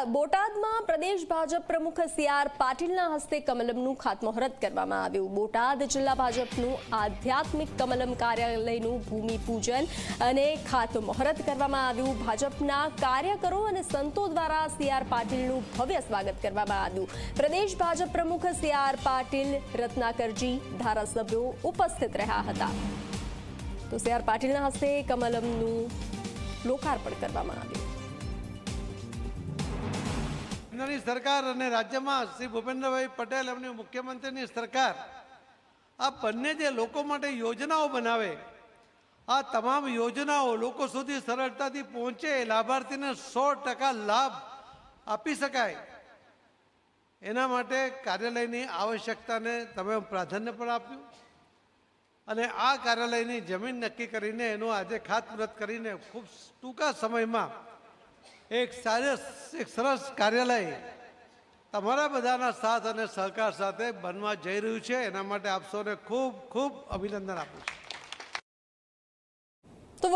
બોટાદમાં પ્રદેશ ભાજપ પ્રમુખ સી.આર. પાટીલના હસ્તે કમલમનું ખાતમુહૂર્ત કરવામાં આવ્યું। બોટાદ જિલ્લા ભાજપનું આધ્યાત્મિક કમલમ કાર્યાલયનું ભૂમિપૂજન અને ખાતમુહૂર્ત કરવામાં આવ્યું। ભાજપના કાર્યકરો અને સંતો દ્વારા સી.આર. પાટીલનું ભવ્ય સ્વાગત કરવામાં આવ્યું। પ્રદેશ ભાજપ પ્રમુખ સી.આર. પાટીલ, રત્નાકરજી ધારાસભ્યો ઉપસ્થિત રહ્યા હતા। તો સી.આર. પાટીલના હસ્તે કમલમનું લોકાર્પણ કરવામાં આવ્યું। કેન્દ્રની સરકાર અને રાજ્યમાં શ્રી ભૂપેન્દ્રભાઈ પટેલ એમની મુખ્યમંત્રીની સરકાર આ બંને જે લોકો માટે યોજનાઓ બનાવે, આ તમામ યોજનાઓ લોકો સુધી સરળતાથી પહોંચે, લાભાર્થીને 100% લાભ આપી શકાય, એના માટે કાર્યાલયની આવશ્યકતાને તમે પ્રાધાન્ય પણ આપ્યું અને આ કાર્યાલયની જમીન નક્કી કરીને એનું આજે ખાતમુહૂર્ત કરીને ખૂબ ટૂંકા સમયમાં એક સરસ કાર્યાલય તમારા બધાના સાથ અને સહકાર સાથે બનવા જઈ રહ્યું છે। એના માટે આપ સૌને ખૂબ ખૂબ અભિનંદન આપું છું।